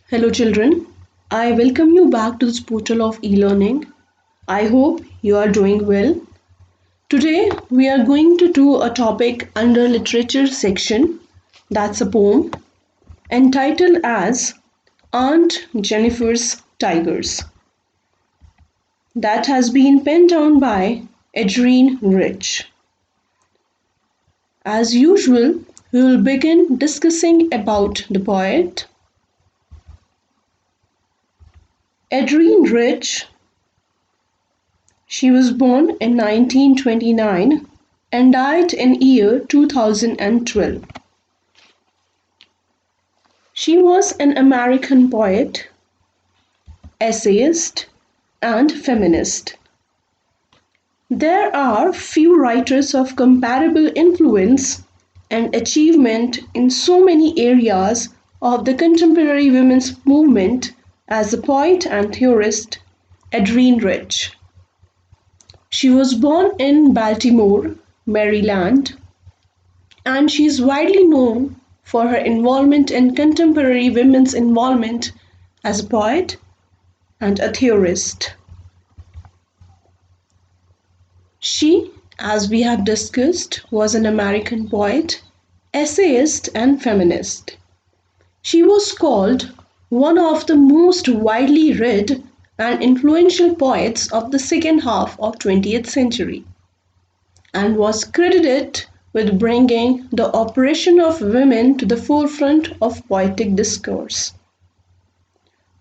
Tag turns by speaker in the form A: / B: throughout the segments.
A: Hello, children. I welcome you back to this portal of e learning. I hope you are doing well. Today, we are going to do a topic under literature section, that's a poem, entitled as Aunt Jennifer's Tigers. That has been penned down by Adrienne Rich. As usual, we will begin discussing about the poet. Adrienne Rich. She was born in 1929 and died in year 2012. She was an American poet, essayist, and feminist. There are few writers of comparable influence and achievement in so many areas of the contemporary women's movement as the poet and theorist Adrienne Rich. She was born in Baltimore, Maryland, and she is widely known for her involvement in contemporary women's involvement as a poet and a theorist. She, as we have discussed, was an American poet, essayist, and feminist. She was called one of the most widely read and influential poets of the second half of 20th century and was credited with bringing the oppression of women to the forefront of poetic discourse.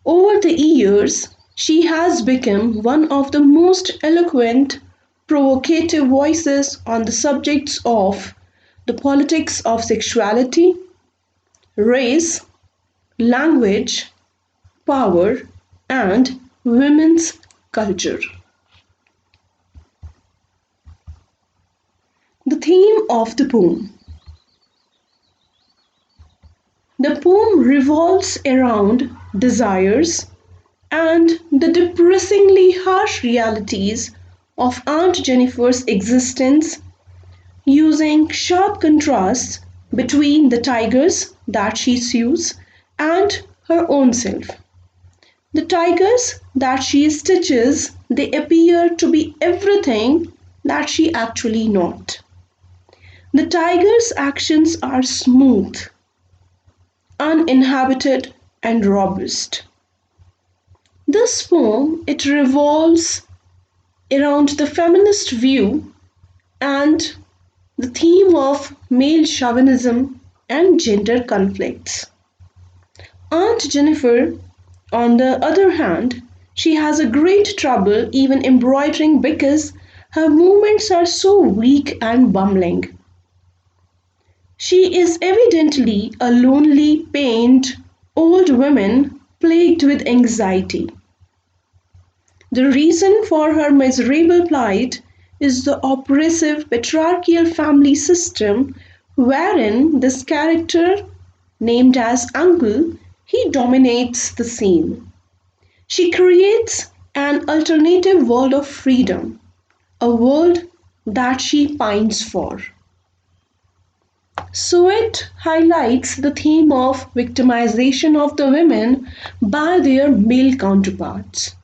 A: Over the years, she has become one of the most eloquent, provocative voices on the subjects of the politics of sexuality, race, language, power, and women's culture. The theme of the poem. The poem revolves around desires and the depressingly harsh realities of Aunt Jennifer's existence, using sharp contrasts between the tigers that she sews and her own self. The tigers that she stitches, they appear to be everything that she actually not. The tiger's actions are smooth, uninhabited, and robust. This poem, it revolves around the feminist view and the theme of male chauvinism and gender conflicts. Aunt Jennifer, on the other hand, she has a great trouble even embroidering because her movements are so weak and bumbling. She is evidently a lonely, pained, old woman plagued with anxiety. The reason for her miserable plight is the oppressive patriarchal family system wherein this character, named as Uncle, he dominates the scene. She creates an alternative world of freedom, a world that she pines for. So it highlights the theme of victimization of the women by their male counterparts.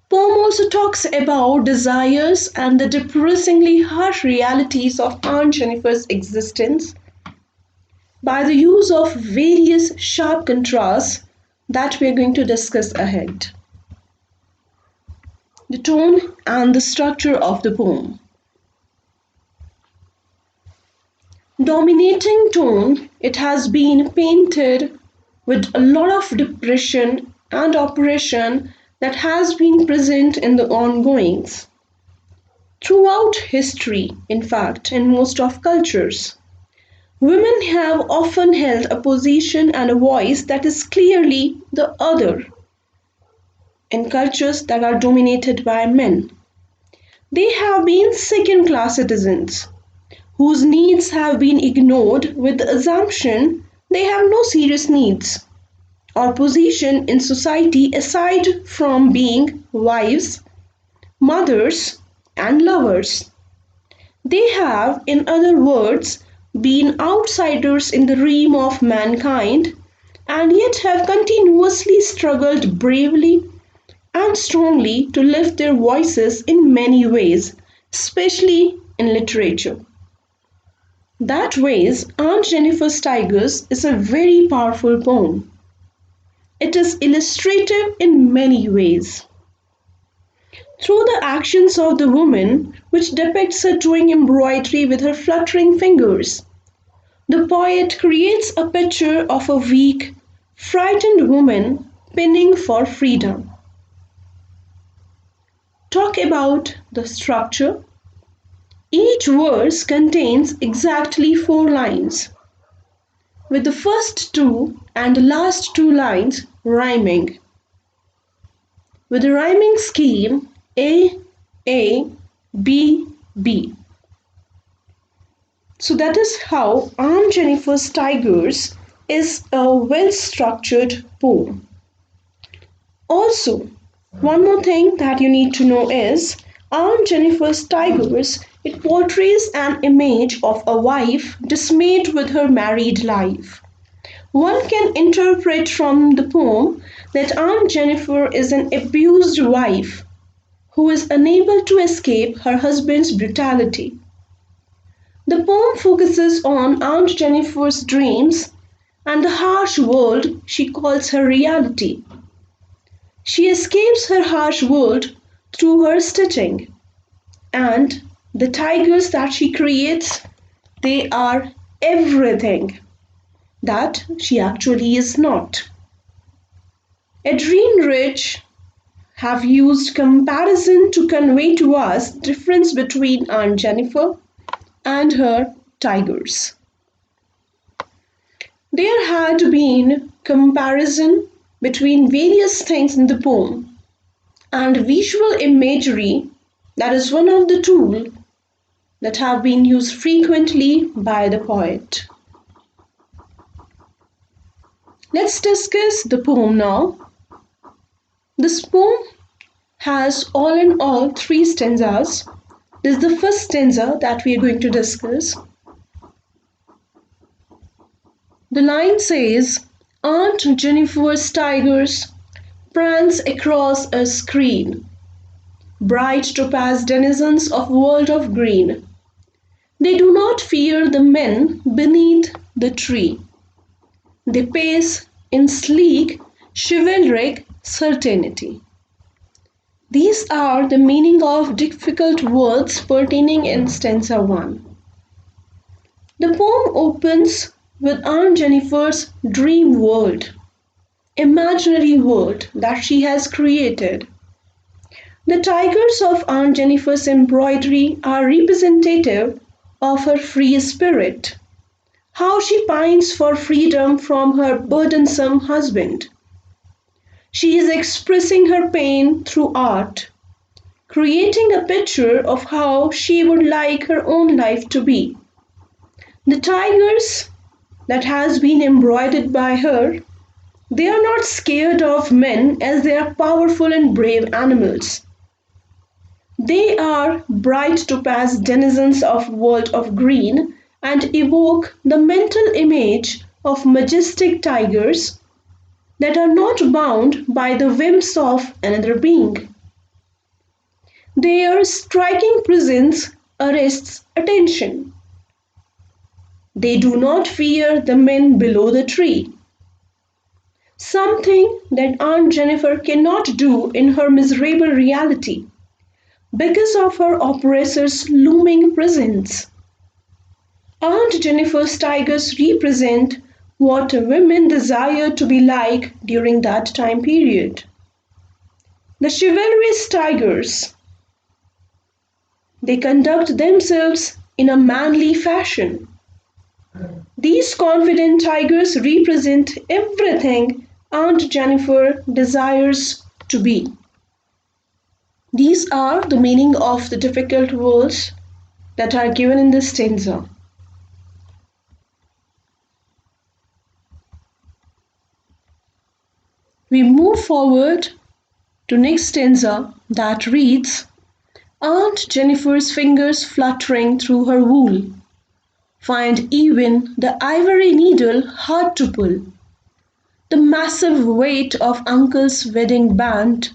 A: Poem also talks about desires and the depressingly harsh realities of Aunt Jennifer's existence by the use of various sharp contrasts that we are going to discuss ahead. The tone and the structure of the poem. Dominating tone, it has been painted with a lot of depression and oppression that has been present in the ongoings. Throughout history, in fact, in most of cultures, women have often held a position and a voice that is clearly the other in cultures that are dominated by men. They have been second class citizens whose needs have been ignored with the assumption they have no serious needs or position in society aside from being wives, mothers, and lovers. They have, in other words, been outsiders in the realm of mankind and yet have continuously struggled bravely and strongly to lift their voices in many ways, especially in literature. That ways, Aunt Jennifer's Tigers is a very powerful poem. It is illustrative in many ways. Through the actions of the woman, which depicts her doing embroidery with her fluttering fingers, the poet creates a picture of a weak, frightened woman pinning for freedom. Talk about the structure. Each verse contains exactly 4 lines, with the first two and the last 2 lines rhyming, with the rhyming scheme A, A, B, B. So that is how Aunt Jennifer's Tigers is a well structured poem. Also, one more thing that you need to know is Aunt Jennifer's Tigers, it portrays an image of a wife dismayed with her married life. One can interpret from the poem that Aunt Jennifer is an abused wife who is unable to escape her husband's brutality. The poem focuses on Aunt Jennifer's dreams and the harsh world she calls her reality. She escapes her harsh world through her stitching, and the tigers that she creates, they are everything that she actually is not. Adrienne Rich have used comparison to convey to us difference between Aunt Jennifer and her tigers. There had been comparison between various things in the poem, and visual imagery, that is one of the tools that have been used frequently by the poet. Let's discuss the poem now. This poem has all in all 3 stanzas. This is the first stanza that we are going to discuss. The line says, Aunt Jennifer's tigers prance across a screen, bright topaz denizens of world of green. They do not fear the men beneath the tree. They pace in sleek, chivalric certainty. These are the meaning of difficult words pertaining in stanza 1. The poem opens with Aunt Jennifer's dream world, imaginary world that she has created. The tigers of Aunt Jennifer's embroidery are representative of her free spirit, how she pines for freedom from her burdensome husband. She is expressing her pain through art, creating a picture of how she would like her own life to be. The tigers that has been embroidered by her, they are not scared of men as they are powerful and brave animals. They are bright topaz denizens of world of green and evoke the mental image of majestic tigers that are not bound by the whims of another being. Their striking presence arrests attention. They do not fear the men below the tree, something that Aunt Jennifer cannot do in her miserable reality because of her oppressor's looming presence. Aunt Jennifer's tigers represent what women desire to be like during that time period. The chivalrous tigers, they conduct themselves in a manly fashion. These confident tigers represent everything Aunt Jennifer desires to be. These are the meaning of the difficult words that are given in this stanza. We move forward to next stanza that reads, Aunt Jennifer's fingers fluttering through her wool find even the ivory needle hard to pull. the massive weight of Uncle's wedding band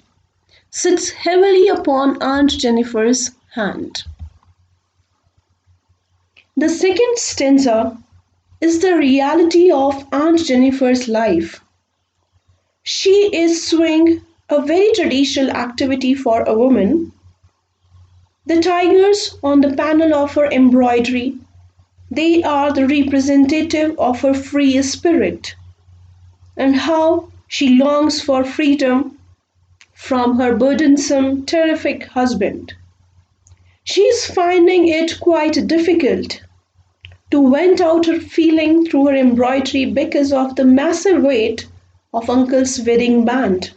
A: sits heavily upon Aunt Jennifer's hand. The second stanza is the reality of Aunt Jennifer's life. She is sewing, a very traditional activity for a woman. The tigers on the panel of her embroidery, they are the representative of her free spirit and how she longs for freedom from her burdensome, terrific husband. She is finding it quite difficult to vent out her feeling through her embroidery because of the massive weight of Uncle's wedding band,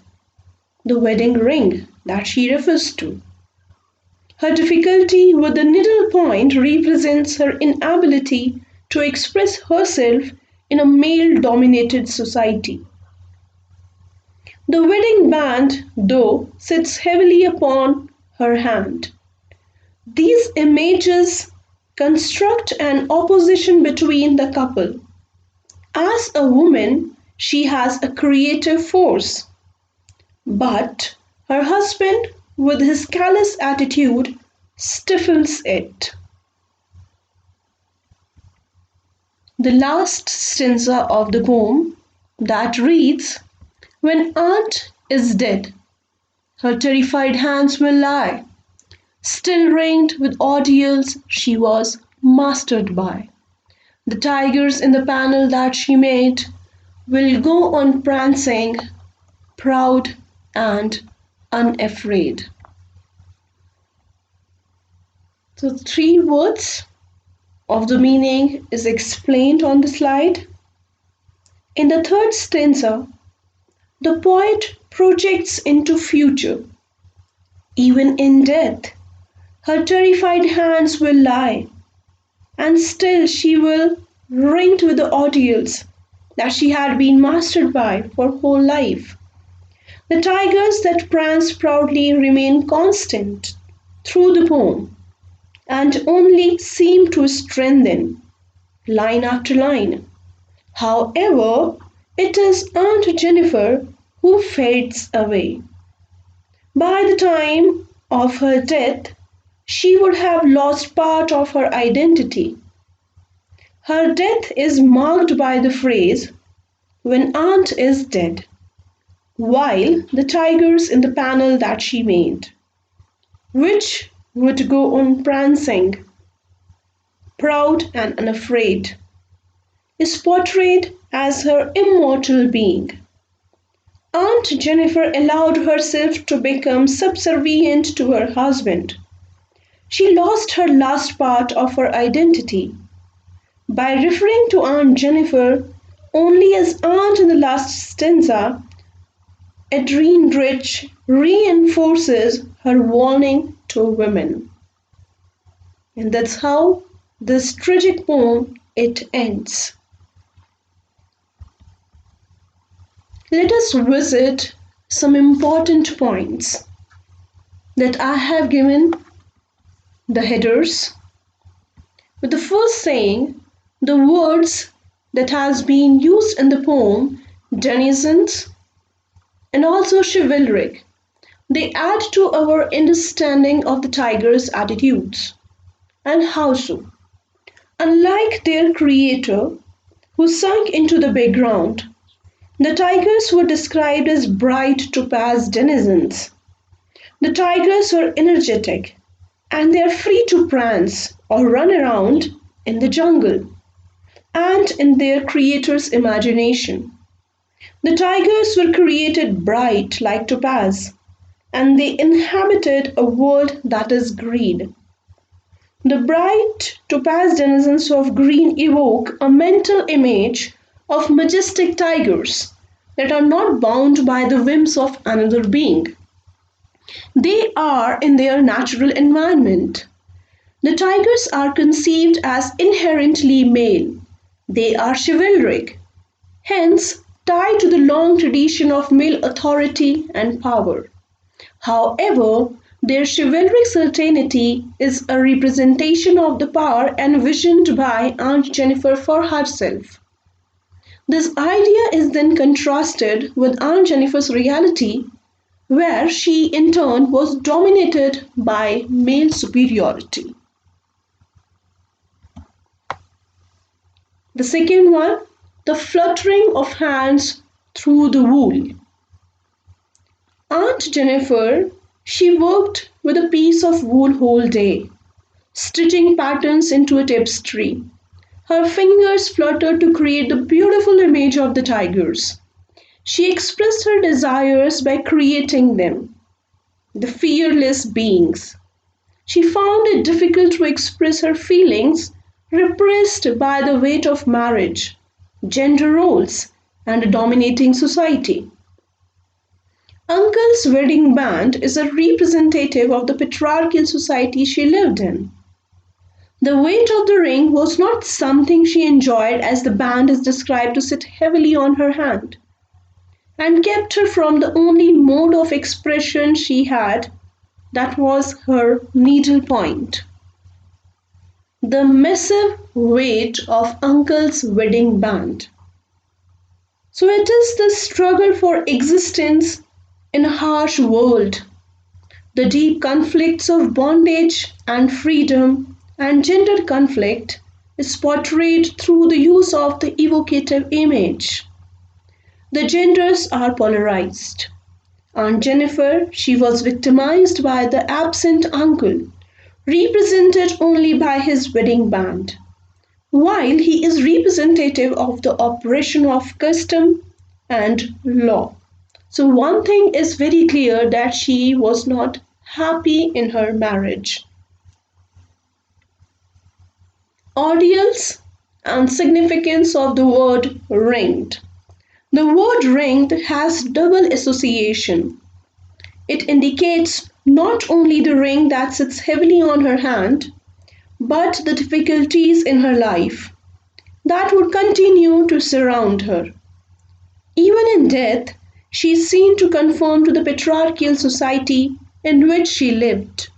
A: the wedding ring that she refers to. Her difficulty with the needle point represents her inability to express herself in a male dominated society. The wedding band, though, sits heavily upon her hand. These images construct an opposition between the couple. As a woman, she has a creative force, but her husband, with his callous attitude, stifles it. The last stanza of the poem that reads, "When Aunt is dead, her terrified hands will lie, still ringed with ordeals she was mastered by. The tigers in the panel that she made will go on prancing, proud and unafraid." So, three words of the meaning is explained on the slide. In the third stanza, the poet projects into future. Even in death, her terrified hands will lie, and still she will ring with the ordeals that she had been mastered by for whole life. The tigers that prance proudly remain constant through the poem and only seem to strengthen line after line. However, it is Aunt Jennifer who fades away. By the time of her death, she would have lost part of her identity. Her death is marked by the phrase, "When Aunt is dead," while the tigers in the panel that she made, which would go on prancing, proud and unafraid, is portrayed as her immortal being. Aunt Jennifer allowed herself to become subservient to her husband. She lost her last part of her identity. By referring to Aunt Jennifer only as aunt in the last stanza, Adrienne Rich reinforces her warning to women. And that's how this tragic poem it ends. Let us visit some important points that I have given the headers. With the first saying, the words that has been used in the poem, denizens and also chivalric, they add to our understanding of the tiger's attitudes. And how so? Unlike their creator, who sunk into the background, the tigers were described as bright topaz denizens. The tigers were energetic and they are free to prance or run around in the jungle and in their creator's imagination. The tigers were created bright like topaz and they inhabited a world that is green. The bright topaz denizens of green evoke a mental image of majestic tigers that are not bound by the whims of another being. They are in their natural environment. The tigers are conceived as inherently male. They are chivalric, hence tied to the long tradition of male authority and power. However, their chivalric certainty is a representation of the power envisioned by Aunt Jennifer for herself. This idea is then contrasted with Aunt Jennifer's reality, where she in turn was dominated by male superiority. The second one, the fluttering of hands through the wool. Aunt Jennifer, she worked with a piece of wool whole day, stitching patterns into a tapestry. Her fingers fluttered to create the beautiful image of the tigers. She expressed her desires by creating them, the fearless beings. She found it difficult to express her feelings, repressed by the weight of marriage, gender roles, and a dominating society. Uncle's wedding band is a representative of the patriarchal society she lived in. The weight of the ring was not something she enjoyed, as the band is described to sit heavily on her hand, and kept her from the only mode of expression she had, that was her needlepoint. The massive weight of Uncle's wedding band. So it is the struggle for existence in a harsh world, the deep conflicts of bondage and freedom and gender conflict is portrayed through the use of the evocative image. The genders are polarized. Aunt Jennifer, she was victimized by the absent uncle, represented only by his wedding band, while he is representative of the operation of custom and law. So, one thing is very clear, that she was not happy in her marriage. Audience and significance of the word ringed. The word ringed has double association. It indicates not only the ring that sits heavily on her hand, but the difficulties in her life that would continue to surround her. Even in death, she is seen to conform to the patriarchal society in which she lived.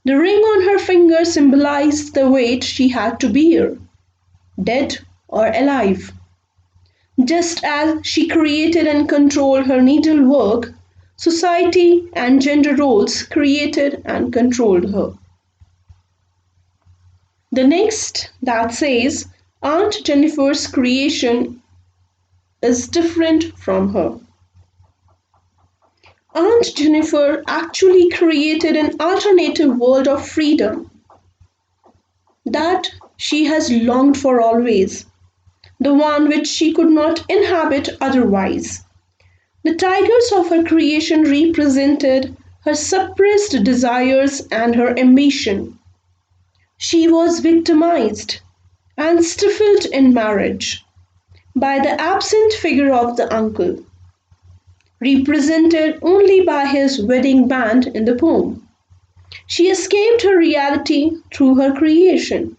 A: The ring on her finger symbolized the weight she had to bear, dead or alive. Just as she created and controlled her needlework, society and gender roles created and controlled her. The next that says Aunt Jennifer's creation is different from her. Aunt Jennifer actually created an alternative world of freedom that she has longed for always, the one which she could not inhabit otherwise. The tigers of her creation represented her suppressed desires and her ambition. She was victimized and stifled in marriage by the absent figure of the uncle, represented only by his wedding band in the poem. She escaped her reality through her creation.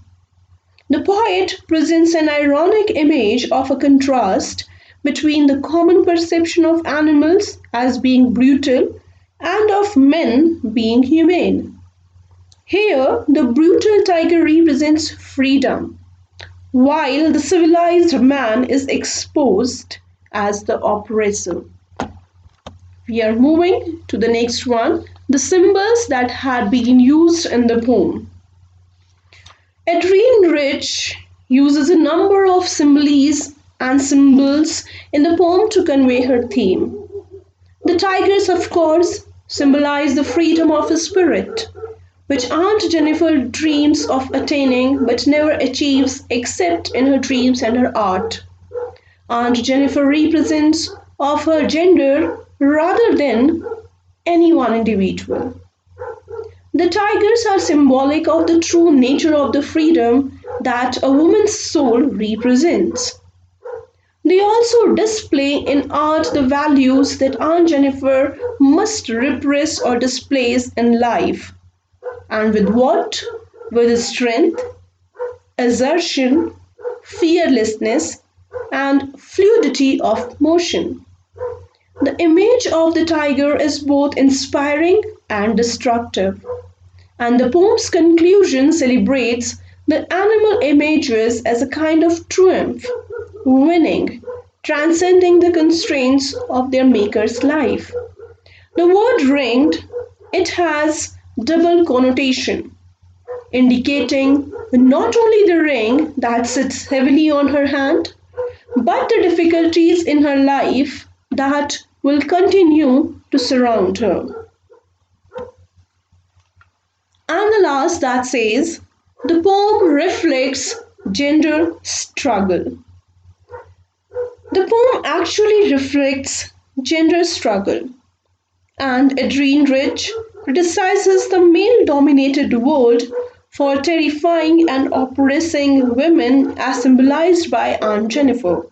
A: The poet presents an ironic image of a contrast between the common perception of animals as being brutal and of men being humane. Here, the brutal tiger represents freedom, while the civilized man is exposed as the oppressor. We are moving to the next one, the symbols that had been used in the poem. Adrienne Rich uses a number of similes and symbols in the poem to convey her theme. The tigers, of course, symbolize the freedom of a spirit, which Aunt Jennifer dreams of attaining but never achieves except in her dreams and her art. Aunt Jennifer represents of her gender rather than any one individual. The tigers are symbolic of the true nature of the freedom that a woman's soul represents. They also display in art the values that Aunt Jennifer must repress or displace in life. And with what? With strength, assertion, fearlessness, and fluidity of motion. The image of the tiger is both inspiring and destructive, and the poem's conclusion celebrates the animal images as a kind of triumph, winning, transcending the constraints of their maker's life. The word ringed, it has double connotation, indicating not only the ring that sits heavily on her hand, but the difficulties in her life that will continue to surround her. And the last that says, the poem reflects gender struggle. The poem actually reflects gender struggle, and Adrienne Rich criticizes the male dominated world for terrifying and oppressing women as symbolized by Aunt Jennifer,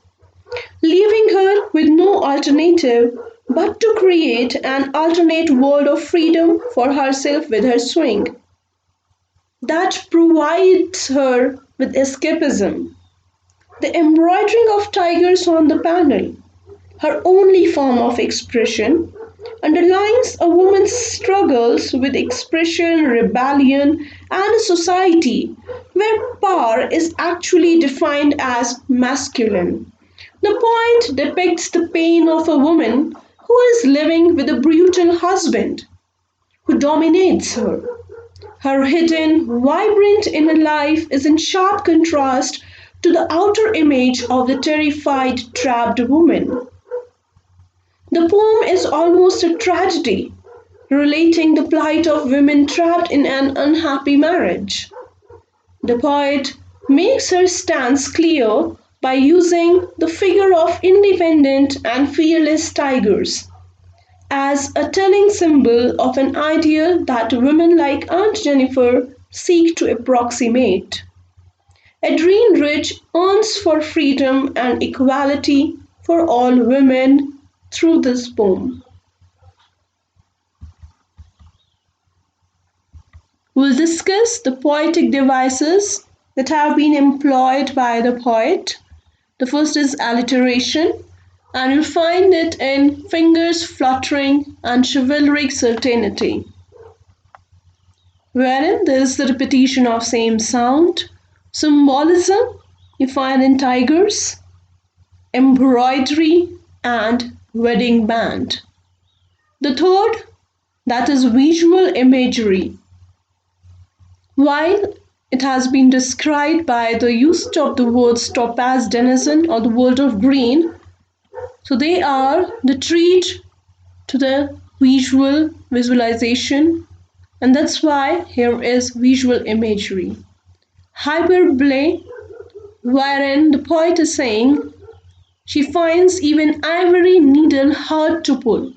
A: leaving her with no alternative but to create an alternate world of freedom for herself with her swing that provides her with escapism. The embroidering of tigers on the panel, her only form of expression, underlines a woman's struggles with expression, rebellion, and a society where power is actually defined as masculine. The poet depicts the pain of a woman who is living with a brutal husband who dominates her. Her hidden, vibrant inner life is in sharp contrast to the outer image of the terrified, trapped woman. The poem is almost a tragedy, relating the plight of women trapped in an unhappy marriage. The poet makes her stance clear by using the figure of independent and fearless tigers as a telling symbol of an ideal that women like Aunt Jennifer seek to approximate. Adrienne Rich earns for freedom and equality for all women through this poem. We'll discuss the poetic devices that have been employed by the poet. The first is alliteration, and you'll find it in fingers fluttering and chivalric certainty, wherein there is the repetition of same sound. Symbolism you find in tigers, embroidery, and wedding band. The third, that is visual imagery. While it has been described by the use of the words topaz denizen or the world of green, so they are the treat to the visualization, and that's why here is visual imagery. Hyperbole, wherein the poet is saying she finds even ivory needle hard to pull,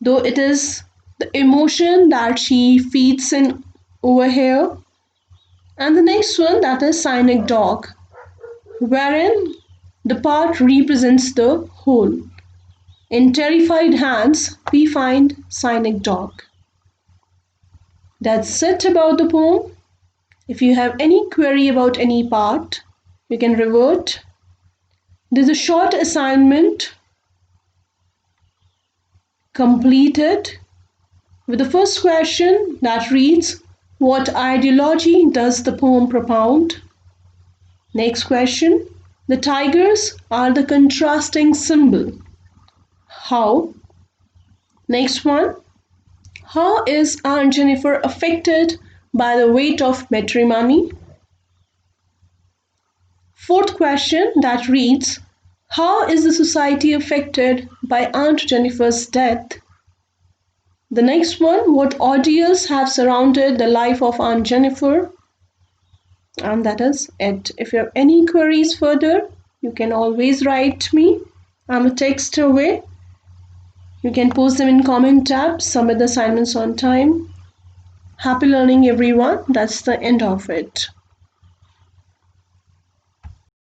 A: though it is the emotion that she feeds in over here. And the next one, that is cynic dog, wherein the part represents the whole. In terrified hands, we find cynic dog. That's it about the poem. If you have any query about any part, you can revert. There's a short assignment completed with the first question that reads, what ideology does the poem propound? Next question, the tigers are the contrasting symbol. How? Next one, how is Aunt Jennifer affected by the weight of matrimony? Fourth question that reads, how is the society affected by Aunt Jennifer's death? The next one, what ordeals have surrounded the life of Aunt Jennifer? And that is it. If you have any queries further, you can always write me. I'm a text away. You can post them in comment tab, submit the assignments on time. Happy learning everyone. That's the end of it.